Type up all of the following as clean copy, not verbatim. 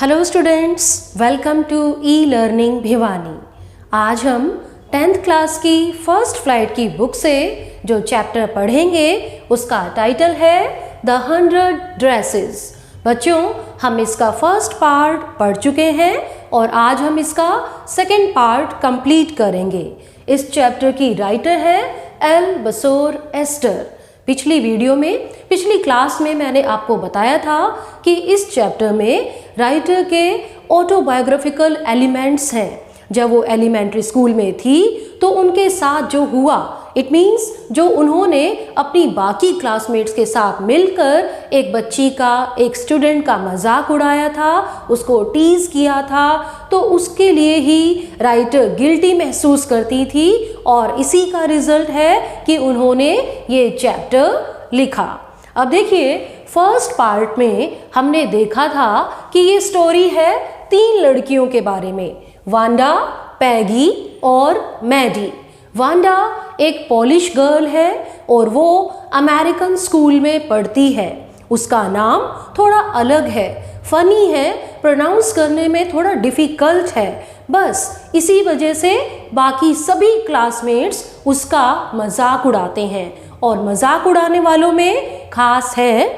Hello students, welcome to e learning Bhiwani. आज हम 10th class की फर्स्ट फ्लाइट की बुक से जो चैप्टर पढ़ेंगे उसका टाइटल है द 100 ड्रेसेस। बच्चों, हम इसका फर्स्ट पार्ट पढ़ चुके हैं और आज हम इसका सेकंड पार्ट कंप्लीट करेंगे। इस चैप्टर की राइटर है एल बसोर एस्टर। पिछली क्लास में मैंने आपको बताया था कि इस चैप्टर में राइटर के ऑटोबायोग्राफिकल एलिमेंट्स हैं। जब वो एलिमेंट्री स्कूल में थी तो उनके साथ जो हुआ, इट मीन्स जो उन्होंने अपनी बाकी क्लासमेट्स के साथ मिलकर एक स्टूडेंट का मजाक उड़ाया था, उसको टीज किया था, तो उसके लिए ही राइटर गिल्टी महसूस करती थी और इसी का रिजल्ट है कि उन्होंने ये चैप्टर लिखा। अब देखिए, फर्स्ट पार्ट में हमने देखा था कि ये स्टोरी है 3 लड़कियों के बारे में, वांडा, पैगी और मैडी। वांडा एक पॉलिश गर्ल है और वो अमेरिकन स्कूल में पढ़ती है। उसका नाम थोड़ा अलग है, फनी है, प्रोनाउंस करने में थोड़ा डिफ़िकल्ट है। बस इसी वजह से बाकी सभी क्लासमेट्स उसका मजाक उड़ाते हैं और मजाक उड़ाने वालों में खास है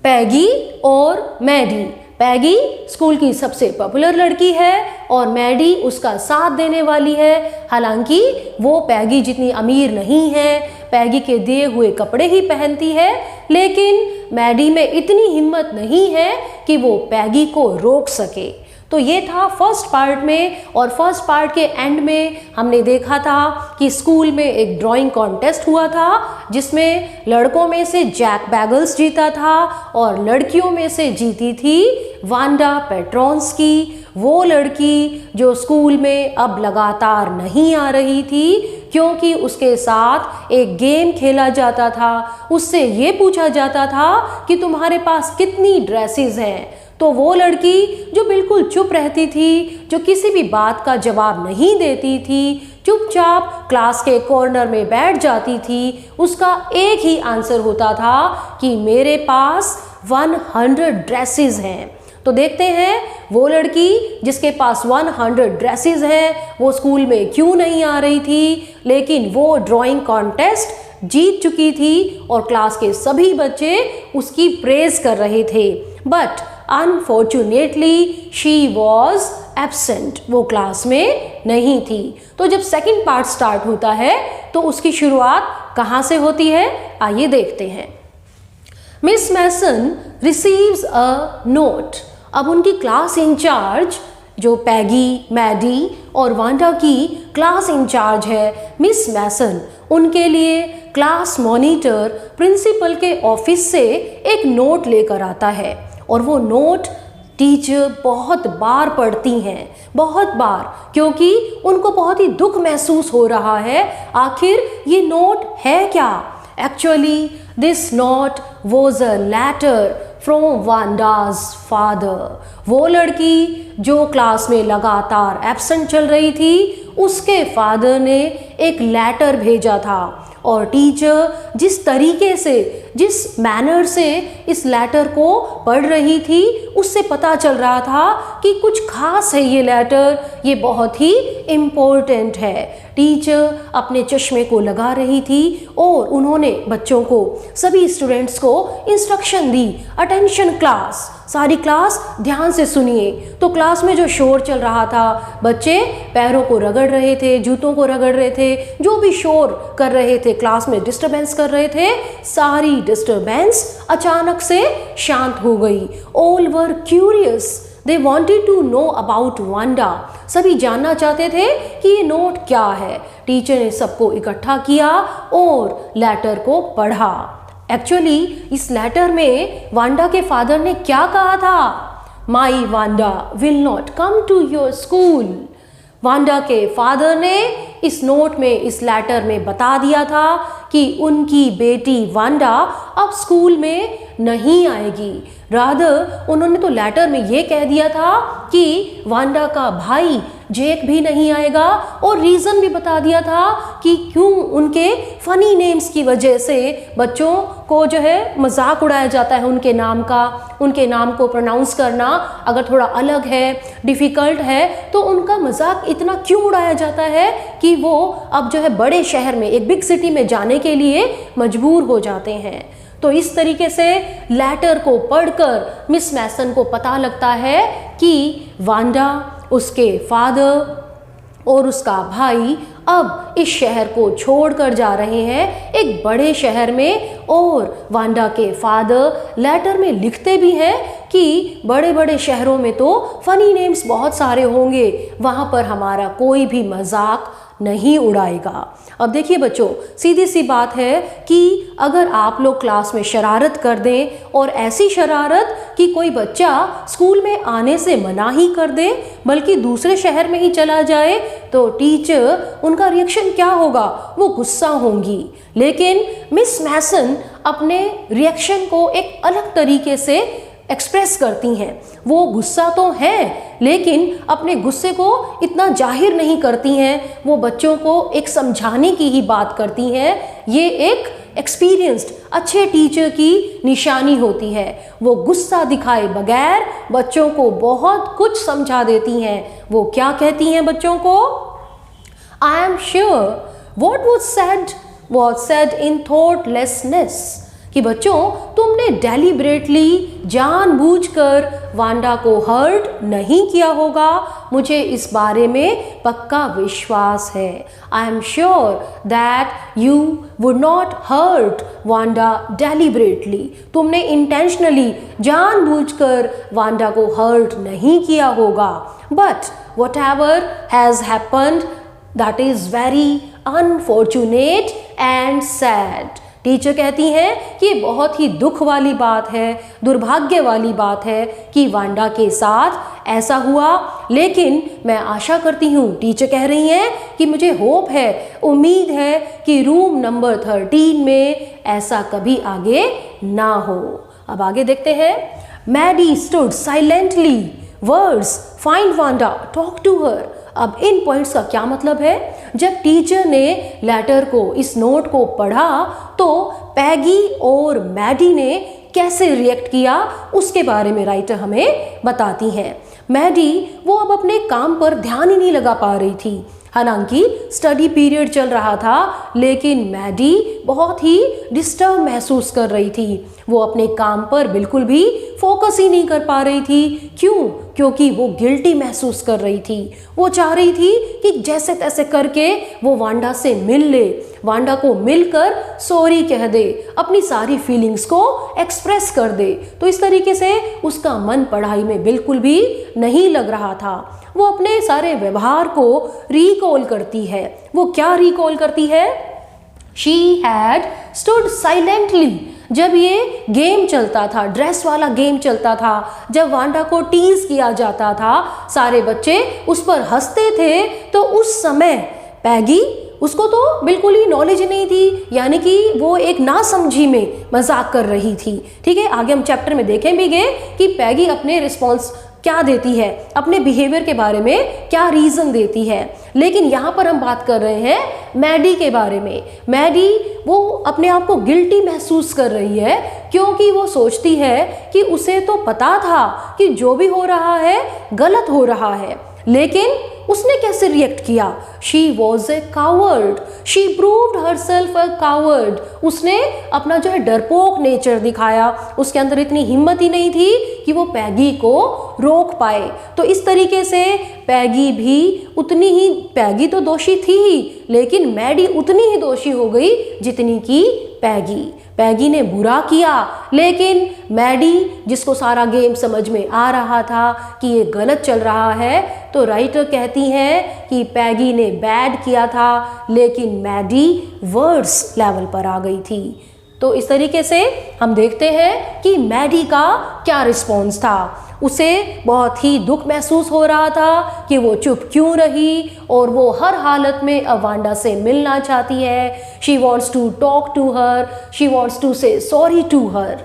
पैगी और मैडी। पैगी स्कूल की सबसे पॉपुलर लड़की है और मैडी उसका साथ देने वाली है। हालांकि वो पैगी जितनी अमीर नहीं है, पैगी के दिए हुए कपड़े ही पहनती है, लेकिन मैडी में इतनी हिम्मत नहीं है कि वो पैगी को रोक सके। तो ये था फर्स्ट पार्ट में, और फर्स्ट पार्ट के एंड में हमने देखा था कि स्कूल में एक ड्राइंग कॉन्टेस्ट हुआ था जिसमें लड़कों में से जैक बैगल्स जीता था और लड़कियों में से जीती थी वांडा पेट्रोंस्की, वो लड़की जो स्कूल में अब लगातार नहीं आ रही थी क्योंकि उसके साथ एक गेम खेला जाता था। उससे ये पूछा जाता था कि तुम्हारे पास कितनी ड्रेसेस हैं। तो वो लड़की जो बिल्कुल चुप रहती थी, जो किसी भी बात का जवाब नहीं देती थी, चुपचाप क्लास के कॉर्नर में बैठ जाती थी, उसका एक ही आंसर होता था कि मेरे पास 100 ड्रेसेस हैं। तो देखते हैं वो लड़की जिसके पास 100 ड्रेसेस हैं वो स्कूल में क्यों नहीं आ रही थी, लेकिन वो ड्राइंग कॉन्टेस्ट जीत चुकी थी और क्लास के सभी बच्चे उसकी प्रेज कर रहे थे। But unfortunately she was absent, वो क्लास में नहीं थी। तो जब सेकंड पार्ट स्टार्ट होता है तो उसकी शुरुआत कहाँ से होती है, आइए देखते हैं। Miss Mason receives a note. अब उनकी क्लास इंचार्ज जो पैगी, मैडी और वांडा की क्लास इंचार्ज है मिस मैसन, उनके लिए क्लास मॉनिटर प्रिंसिपल के ऑफिस से एक नोट लेकर आता है और वो नोट टीचर बहुत बार पढ़ती हैं, बहुत बार, क्योंकि उनको बहुत ही दुख महसूस हो रहा है। आखिर ये नोट है क्या? Actually this note was a letter from Wanda's father. वो लड़की जो क्लास में लगातार एब्सेंट चल रही थी, उसके फादर ने एक लेटर भेजा था और टीचर जिस तरीके से, जिस मैनर से इस लेटर को पढ़ रही थी, उससे पता चल रहा था कि कुछ खास है ये लेटर, ये बहुत ही इम्पोर्टेंट है। टीचर अपने चश्मे को लगा रही थी और उन्होंने बच्चों को, सभी स्टूडेंट्स को इंस्ट्रक्शन दी, अटेंशन क्लास, सारी क्लास ध्यान से सुनिए। तो क्लास में जो शोर चल रहा था, बच्चे पैरों को रगड़ रहे थे, जूतों को रगड़ रहे थे, जो भी शोर कर रहे थे, क्लास में डिस्टरबेंस कर रहे थे, सारी डिस्टरबेंस अचानक से शांत हो गई। All were curious, they wanted to know about Wanda. सभी जानना चाहते थे कि ये नोट क्या है। टीचर ने सबको इकट्ठा किया और लेटर को पढ़ा। एक्चुअली इस लेटर में वांडा के फादर ने क्या कहा था? My Wanda will not come to your school. Wanda के फादर ने इस नोट में, इस लेटर में बता दिया था कि उनकी बेटी वांडा अब स्कूल में नहीं आएगी। रादर उन्होंने तो लेटर में ये कह दिया था कि वांडा का भाई जेक भी नहीं आएगा और रीज़न भी बता दिया था कि क्यों उनके फ़नी नेम्स की वजह से बच्चों को जो है मजाक उड़ाया जाता है उनके नाम का। उनके नाम को प्रोनाउंस करना अगर थोड़ा अलग है, डिफ़िकल्ट है, तो उनका मजाक इतना क्यों उड़ाया जाता है कि वो अब जो है बड़े शहर में, एक बिग सिटी में जाने के लिए मजबूर हो जाते हैं। तो इस तरीके से लेटर को पढ़कर मिस मैसन को पता लगता है कि वांडा, उसके फादर और उसका भाई अब इस शहर को छोड़कर जा रहे हैं एक बड़े शहर में। और वांडा के फादर लेटर में लिखते भी हैं कि बड़े बड़े शहरों में तो फ़नी नेम्स बहुत सारे होंगे, वहाँ पर हमारा कोई भी मजाक नहीं उड़ाएगा। अब देखिए बच्चों, सीधी सी बात है कि अगर आप लोग क्लास में शरारत कर दें और ऐसी शरारत कि कोई बच्चा स्कूल में आने से मना ही कर दे, बल्कि दूसरे शहर में ही चला जाए, तो टीचर उनका रिएक्शन क्या होगा? वो गुस्सा होंगी। लेकिन मिस मैसन अपने रिएक्शन को एक अलग तरीके से एक्सप्रेस करती हैं। वो गुस्सा तो है, लेकिन अपने गुस्से को इतना जाहिर नहीं करती हैं। वो बच्चों को एक समझाने की ही बात करती हैं। ये एक एक्सपीरियंस्ड अच्छे टीचर की निशानी होती है। वो गुस्सा दिखाए बगैर बच्चों को बहुत कुछ समझा देती हैं। वो क्या कहती हैं बच्चों को? आई am sure what was said in thoughtlessness, कि बच्चों तुमने डेलिबरेटली, जानबूझकर वांडा को हर्ट नहीं किया होगा। मुझे इस बारे में पक्का विश्वास है। I am sure that you would not hurt Wanda deliberately. तुमने इंटेंशनली, जानबूझकर वांडा को हर्ट नहीं किया होगा। But whatever has happened, that is very unfortunate and sad. Teacher कहती हैं कि बहुत ही दुख वाली बात है, दुर्भाग्य वाली बात है कि वांडा के साथ ऐसा हुआ। लेकिन मैं आशा करती हूँ, टीचर कह रही हैं कि मुझे होप है, उम्मीद है कि रूम नंबर 13 में ऐसा कभी आगे ना हो। अब आगे देखते हैं। Maddy stood silently, words find Wanda, talk to her. अब इन पॉइंट्स का क्या मतलब है? जब टीचर ने लेटर को, इस नोट को पढ़ा, तो पैगी और मैडी ने कैसे रिएक्ट किया उसके बारे में राइटर हमें बताती हैं। मैडी वो अब अपने काम पर ध्यान ही नहीं लगा पा रही थी। हालांकि स्टडी पीरियड चल रहा था, लेकिन मैडी बहुत ही डिस्टर्ब महसूस कर रही थी। वो अपने काम पर बिल्कुल भी फोकस ही नहीं कर पा रही थी। क्यों? क्योंकि वो गिल्टी महसूस कर रही थी। वो चाह रही थी कि जैसे तैसे करके वो वांडा से मिल ले, वांडा को मिलकर सॉरी कह दे, अपनी सारी फीलिंग्स को एक्सप्रेस कर दे। तो इस तरीके से उसका मन पढ़ाई में बिल्कुल भी नहीं लग रहा था। वो अपने सारे व्यवहार को रिकॉल करती है। वो क्या रिकॉल करती है? She had stood silently। जब ये गेम चलता था, ड्रेस वाला गेम चलता था, जब वांडा को टीज किया जाता था, सारे बच्चे उस पर हंसते थे, तो उस समय पैगी, उसको तो बिल्कुल ही नॉलेज नहीं थी, यानी कि वो एक नासमझी में मजाक कर रही थी। ठीक है, आगे हम चैप्टर में देखेंगे कि पैगी अपने रिस्पॉन्स क्या देती है, अपने बिहेवियर के बारे में क्या रीज़न देती है। लेकिन यहाँ पर हम बात कर रहे हैं मैडी के बारे में। मैडी वो अपने आप को गिल्टी महसूस कर रही है, क्योंकि वो सोचती है कि उसे तो पता था कि जो भी हो रहा है गलत हो रहा है, लेकिन उसने कैसे रिएक्ट किया? She was a coward, she proved herself a coward. उसने अपना जो है डरपोक नेचर दिखाया, उसके अंदर इतनी हिम्मत ही नहीं थी कि वो पैगी को रोक पाए। तो इस तरीके से पैगी भी उतनी ही, पैगी तो दोषी थी ही, लेकिन मैडी उतनी ही दोषी हो गई जितनी कि पैगी। पैगी ने बुरा किया, लेकिन मैडी, जिसको सारा गेम समझ में आ रहा था कि ये गलत चल रहा है, तो राइटर कहती हैं कि पैगी ने बैड किया था, लेकिन मैडी वर्स लेवल पर आ गई थी। तो इस तरीके से हम देखते हैं कि मैडी का क्या रिस्पॉन्स था। उसे बहुत ही दुख महसूस हो रहा था कि वो चुप क्यों रही, और वो हर हालत में अब वांडा से मिलना चाहती है। She wants to talk to her, she wants to say sorry to her.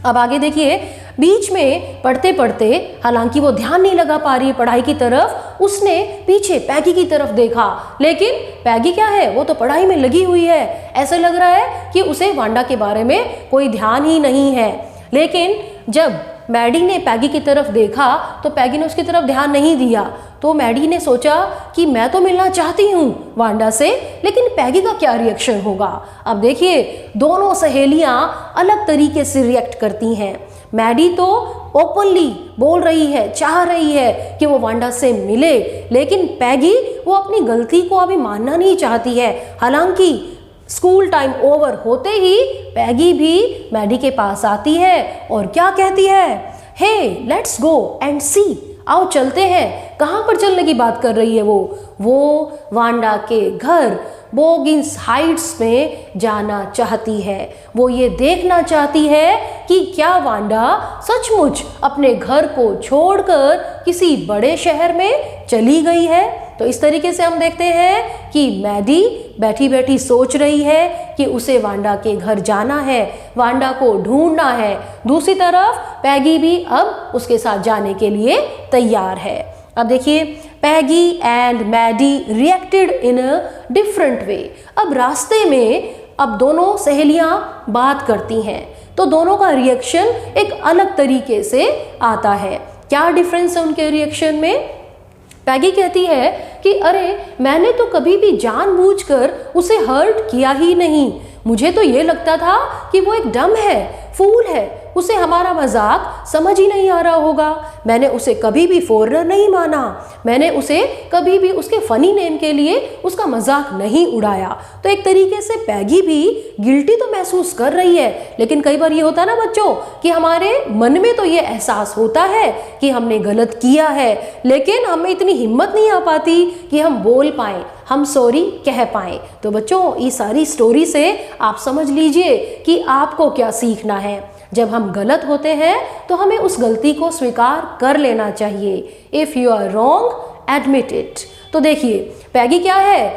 अब आगे देखिए, बीच में पढ़ते पढ़ते, हालांकि वो ध्यान नहीं लगा पा रही है पढ़ाई की तरफ, उसने पीछे पैगी की तरफ देखा, लेकिन पैगी क्या है, वो तो पढ़ाई में लगी हुई है। ऐसा लग रहा है कि उसे वांडा के बारे में कोई ध्यान ही नहीं है। लेकिन जब मैडी ने पैगी की तरफ देखा तो पैगी ने उसकी तरफ ध्यान नहीं दिया। तो मैडी ने सोचा कि मैं तो मिलना चाहती हूँ वांडा से, लेकिन पैगी का क्या रिएक्शन होगा। अब देखिए, दोनों सहेलियाँ अलग तरीके से रिएक्ट करती हैं। मैडी तो ओपनली बोल रही है, चाह रही है कि वो वांडा से मिले, लेकिन पैगी वो अपनी गलती को अभी मानना नहीं चाहती है। हालांकि स्कूल टाइम ओवर होते ही पैगी भी मैडी के पास आती है और क्या कहती है, हे लेट्स गो एंड सी, आओ चलते हैं। कहाँ पर चलने की बात कर रही है वो वांडा के घर बॉगिंस हाइट्स में जाना चाहती है। वो ये देखना चाहती है कि क्या वांडा सचमुच अपने घर को छोड़कर किसी बड़े शहर में चली गई है। तो इस तरीके से हम देखते हैं कि मैडी बैठी बैठी सोच रही है कि उसे वांडा के घर जाना है, वांडा को ढूंढना है। दूसरी तरफ पैगी भी अब उसके साथ जाने के लिए तैयार है। अब देखिए, Peggy and Maddie reacted in a different way. अब रास्ते में अब दोनों सहेलियां बात करती हैं, तो दोनों का रिएक्शन एक अलग तरीके से आता है। क्या डिफरेंस है उनके रिएक्शन में? पैगी कहती है कि अरे मैंने तो कभी भी जानबूझकर उसे हर्ट किया ही नहीं। मुझे तो ये लगता था कि वो एक डम है, फूल है, उसे हमारा मजाक समझ ही नहीं आ रहा होगा। मैंने उसे कभी भी फॉरेनर नहीं माना, मैंने उसे कभी भी उसके फनी नेम के लिए उसका मजाक नहीं उड़ाया। तो एक तरीके से पैगी भी गिल्टी तो महसूस कर रही है, लेकिन कई बार ये होता है ना बच्चों कि हमारे मन में तो ये एहसास होता है कि हमने गलत किया है, लेकिन हमें इतनी हिम्मत नहीं आ पाती कि हम बोल पाएं, हम सॉरी कह पाएं। तो बच्चों, इस सारी स्टोरी से आप समझ लीजिए कि आपको क्या सीखना है। जब हम गलत होते हैं तो हमें उस गलती को स्वीकार कर लेना चाहिए। If you are wrong admit it. तो देखिए, पैगी क्या है,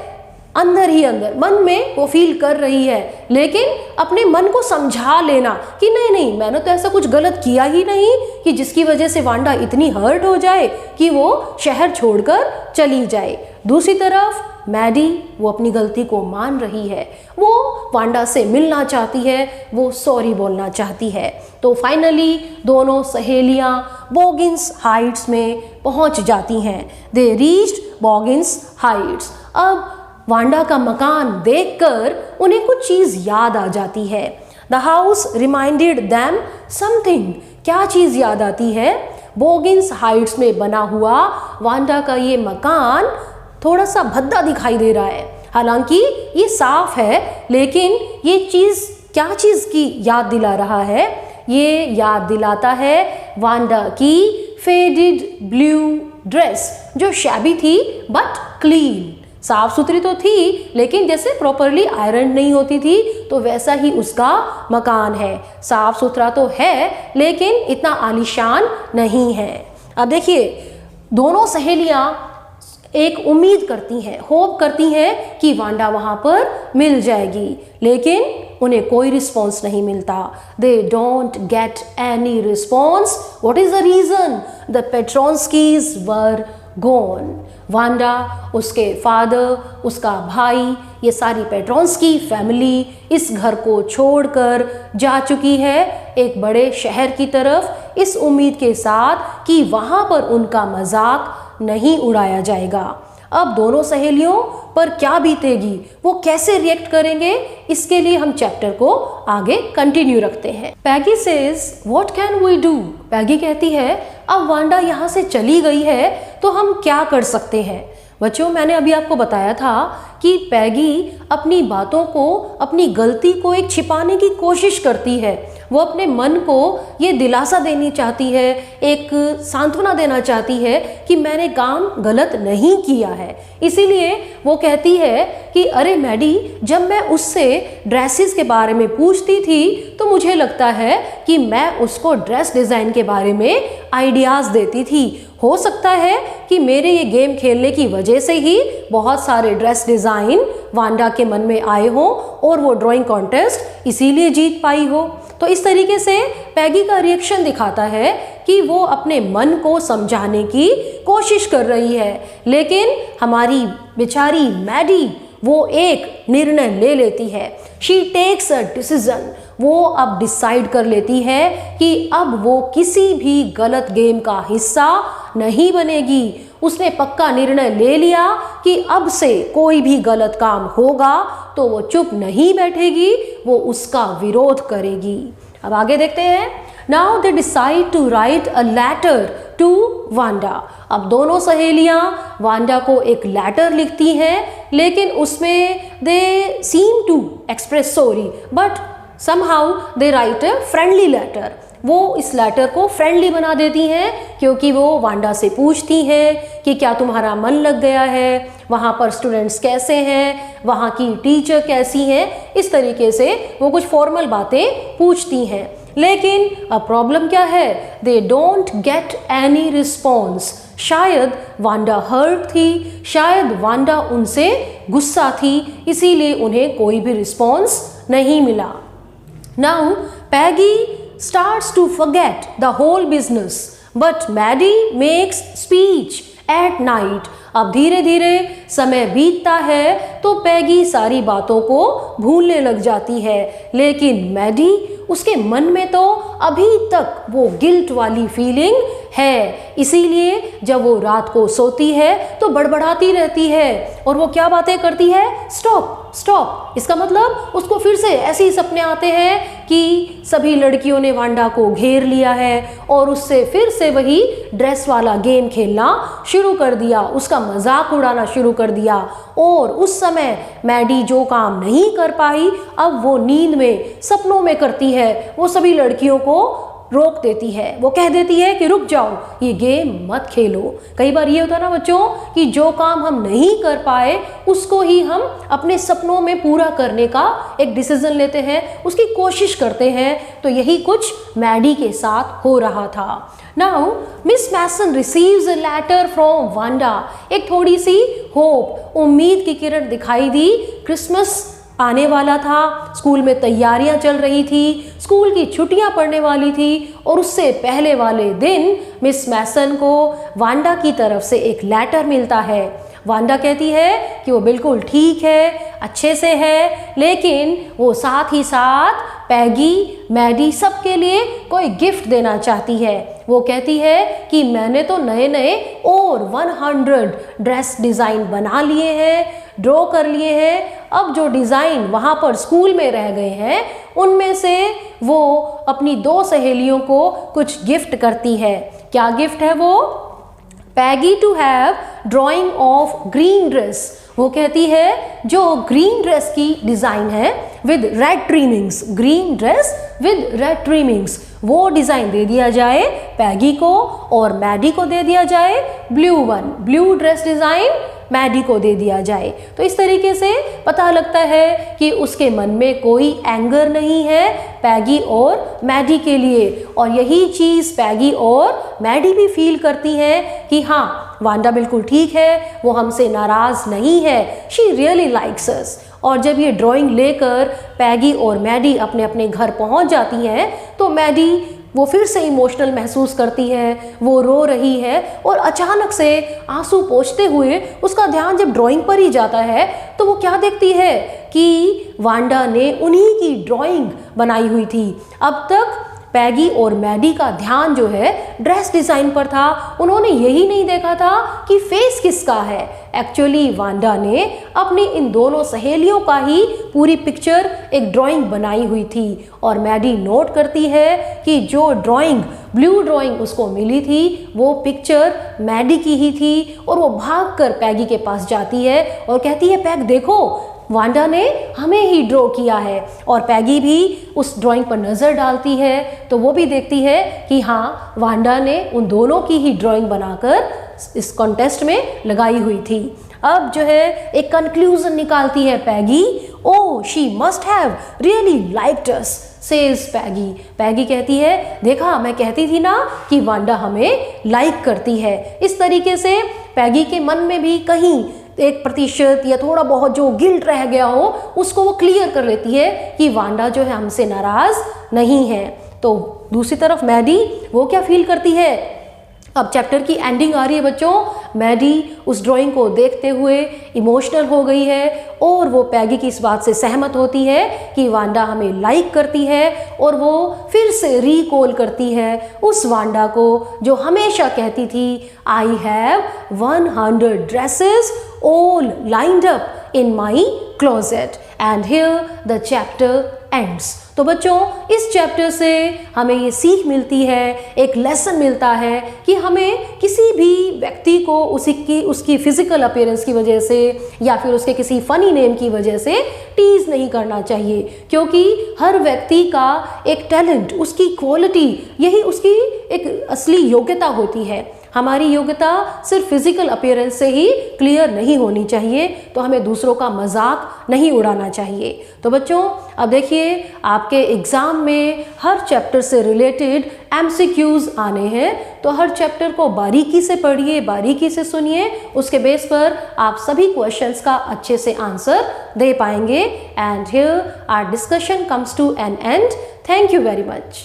अंदर ही अंदर मन में वो फील कर रही है, लेकिन अपने मन को समझा लेना कि नहीं नहीं, मैंने तो ऐसा कुछ गलत किया ही नहीं कि जिसकी वजह से वांडा इतनी हर्ट हो जाए कि वो शहर छोड़कर चली जाए। दूसरी तरफ मैडी वो अपनी गलती को मान रही है, वो वांडा से मिलना चाहती है, वो सॉरी बोलना चाहती है। तो फाइनली दोनों सहेलियां बॉगिंस हाइट्स में पहुंच जाती हैं। They reached Boggins Heights. अब वांडा का मकान देखकर उन्हें कुछ चीज़ याद आ जाती है। The house reminded them something. क्या चीज़ याद आती है? बॉगिंस हाइट्स में बना हुआ वांडा का ये मकान थोड़ा सा भद्दा दिखाई दे रहा है। हालांकि ये साफ है, लेकिन ये चीज़ क्या चीज़ की याद दिला रहा है? ये याद दिलाता है वांडा की फेडेड ब्लू ड्रेस, जो शैबी थी बट क्लीन। साफ सुथरी तो थी, लेकिन जैसे प्रॉपरली आयरन नहीं होती थी, तो वैसा ही उसका मकान है। साफ सुथरा तो है, लेकिन इतना आलीशान नहीं है। अब देखिए, दोनों सहेलियां एक उम्मीद करती हैं, होप करती हैं कि वांडा वहाँ पर मिल जाएगी, लेकिन उन्हें कोई रिस्पॉन्स नहीं मिलता। They don't get any response. What is the reason? The Petronskis were gone. Wanda, उसके फादर, उसका भाई, ये सारी पेट्रोंस्की फैमिली इस घर को छोड़कर जा चुकी है एक बड़े शहर की तरफ, इस उम्मीद के साथ कि वहाँ पर उनका मजाक नहीं उड़ाया जाएगा। अब दोनों सहेलियों पर क्या बीतेगी, वो कैसे रिएक्ट करेंगे, इसके लिए हम चैप्टर को आगे कंटिन्यू रखते हैं। Peggy says what can we do. Peggy कहती है अब वांडा यहाँ से चली गई है तो हम क्या कर सकते हैं। बच्चों, मैंने अभी आपको बताया था कि पैगी अपनी बातों को, अपनी गलती को एक छिपाने की कोशिश करती है। वो अपने मन को ये दिलासा देनी चाहती है, एक सांत्वना देना चाहती है कि मैंने काम गलत नहीं किया है। इसीलिए वो कहती है कि अरे मैडी, जब मैं उससे ड्रेसेस के बारे में पूछती थी तो मुझे लगता है कि मैं उसको ड्रेस डिज़ाइन के बारे में आइडियाज़ देती थी। हो सकता है कि मेरे ये गेम खेलने की वजह से ही बहुत सारे ड्रेस डिज़ाइन वांडा के मन में आए हों और वो ड्राइंग कॉन्टेस्ट इसीलिए जीत पाई हो। तो इस तरीके से पैगी का रिएक्शन दिखाता है कि वो अपने मन को समझाने की कोशिश कर रही है, लेकिन हमारी बेचारी मैडी वो एक निर्णय ले लेती है। She takes a decision. वो अब डिसाइड कर लेती है कि अब वो किसी भी गलत गेम का हिस्सा नहीं बनेगी। उसने पक्का निर्णय ले लिया कि अब से कोई भी गलत काम होगा तो वो चुप नहीं बैठेगी, वो उसका विरोध करेगी। अब आगे देखते हैं। Now they decide to write a letter to Wanda. अब दोनों सहेलियां वांडा को एक लेटर लिखती हैं, लेकिन उसमें they seem to express sorry but somehow they write a friendly letter. वो इस लेटर को फ्रेंडली बना देती हैं, क्योंकि वो वांडा से पूछती हैं कि क्या तुम्हारा मन लग गया है, वहाँ पर स्टूडेंट्स कैसे हैं, वहाँ की टीचर कैसी हैं। इस तरीके से वो कुछ फॉर्मल बातें पूछती हैं, लेकिन अब प्रॉब्लम क्या है, दे डोंट गेट एनी रिस्पॉन्स। शायद वांडा हर्ट थी, शायद वांडा उनसे गुस्सा थी, इसीलिए उन्हें कोई भी रिस्पॉन्स नहीं मिला। Now Peggy starts to forget the whole business, but Maddie makes speech at night. अब धीरे धीरे समय बीतता है तो पैगी सारी बातों को भूलने लग जाती है, लेकिन मैडी उसके मन में तो अभी तक वो गिल्ट वाली फीलिंग है। इसीलिए जब वो रात को सोती है तो बड़बड़ाती रहती है और वो क्या बातें करती है, स्टॉप स्टॉप। इसका मतलब उसको फिर से ऐसे ही सपने आते हैं कि सभी लड़कियों ने वांडा को घेर लिया है और उससे फिर से वही ड्रेस वाला गेम खेलना शुरू कर दिया, उसका मजाक उड़ाना शुरू कर दिया। और उस समय मैडी जो काम नहीं कर पाई अब वो नींद में सपनों में करती है। वो सभी लड़कियों को रोक देती है, वो कह देती है कि रुक जाओ, ये गेम मत खेलो। कई बार ये होता है ना बच्चों कि जो काम हम नहीं कर पाए उसको ही हम अपने सपनों में पूरा करने का एक डिसीजन लेते हैं, उसकी कोशिश करते हैं। तो यही कुछ मैडी के साथ हो रहा था। Now Miss Mason receives a letter from Wanda. एक थोड़ी सी होप, उम्मीद की किरण दिखाई दी। क्रिसमस आने वाला था, स्कूल में तैयारियां चल रही थी, स्कूल की छुट्टियां पड़ने वाली थी और उससे पहले वाले दिन मिस मैसन को वांडा की तरफ से एक लेटर मिलता है। वांडा कहती है कि वो बिल्कुल ठीक है, अच्छे से है, लेकिन वो साथ ही साथ पैगी, मैडी सबके लिए कोई गिफ्ट देना चाहती है। वो कहती है कि मैंने तो नए नए और 100 ड्रेस डिज़ाइन बना लिए हैं, ड्रॉ कर लिए हैं। अब जो डिज़ाइन वहाँ पर स्कूल में रह गए हैं उनमें से वो अपनी 2 सहेलियों को कुछ गिफ्ट करती है। क्या गिफ्ट है वो? Peggy to have drawing of green dress. वो कहती है जो ग्रीन ड्रेस की डिज़ाइन है with red trimmings, green dress with red trimmings, वो डिज़ाइन दे दिया जाए पैगी को और मैडी को दे दिया जाए blue one, blue dress design Maddy को दे दिया जाए। तो इस तरीके से पता लगता है कि उसके मन में कोई एंगर नहीं है पैगी और मैडी के लिए, और यही चीज़ पैगी और मैडी भी फील करती हैं कि हाँ वांडा बिल्कुल ठीक है, वो हमसे नाराज़ नहीं है, शी रियली लाइक्स अस। और जब ये ड्राइंग लेकर पैगी और मैडी अपने अपने घर पहुंच जाती हैं तो मैडी वो फिर से इमोशनल महसूस करती है, वो रो रही है और अचानक से आंसू पोंछते हुए उसका ध्यान जब ड्राइंग पर ही जाता है तो वो क्या देखती है कि वांडा ने उन्हीं की ड्राइंग बनाई हुई थी। अब तक पैगी और मैडी का ध्यान जो है ड्रेस डिज़ाइन पर था, उन्होंने यही नहीं देखा था कि फेस किसका है। एक्चुअली वांडा ने अपनी इन दोनों सहेलियों का ही पूरी पिक्चर एक ड्राइंग बनाई हुई थी और मैडी नोट करती है कि जो ड्राइंग, ब्लू ड्राइंग उसको मिली थी वो पिक्चर मैडी की ही थी और वो भागकर पैगी के पास जाती है और कहती है पैग देखो वांडा ने हमें ही ड्रॉ किया है। और पैगी भी उस ड्राइंग पर नज़र डालती है तो वो भी देखती है कि हाँ वांडा ने उन दोनों की ही ड्राइंग बनाकर इस कॉन्टेस्ट में लगाई हुई थी। अब जो है एक कंक्लूजन निकालती है Peggy, oh she must have really liked us says Peggy. Peggy कहती है देखा मैं कहती थी ना कि वांडा हमें लाइक करती है। इस तरीके से पैगी के मन में भी कहीं 1% या थोड़ा बहुत जो गिल्ट रह गया हो उसको वो क्लियर कर लेती है कि वांडा जो है हमसे नाराज नहीं है। तो दूसरी तरफ मैडी वो क्या फील करती है? अब चैप्टर की एंडिंग आ रही है बच्चों। मैडी उस ड्राइंग को देखते हुए इमोशनल हो गई है और वो पैगी की इस बात से सहमत होती है कि वांडा हमें लाइक करती है, और वो फिर से रिकॉल करती है उस वांडा को जो हमेशा कहती थी I have 100 dresses all lined up in my closet, and here the chapter ends. तो बच्चों इस चैप्टर से हमें ये सीख मिलती है, एक लेसन मिलता है कि हमें किसी भी व्यक्ति को उसकी फिजिकल अपीयरेंस की वजह से या फिर उसके किसी फनी नेम की वजह से टीज नहीं करना चाहिए, क्योंकि हर व्यक्ति का एक टैलेंट, उसकी क्वालिटी, यही उसकी एक असली योग्यता होती है। हमारी योग्यता सिर्फ फिजिकल अपीयरेंस से ही क्लियर नहीं होनी चाहिए, तो हमें दूसरों का मजाक नहीं उड़ाना चाहिए। तो बच्चों अब देखिए आपके एग्जाम में हर चैप्टर से रिलेटेड MCQs आने हैं, तो हर चैप्टर को बारीकी से पढ़िए, बारीकी से सुनिए, उसके बेस पर आप सभी क्वेश्चंस का अच्छे से आंसर दे पाएंगे। And here our discussion comes to an end. Thank you very much.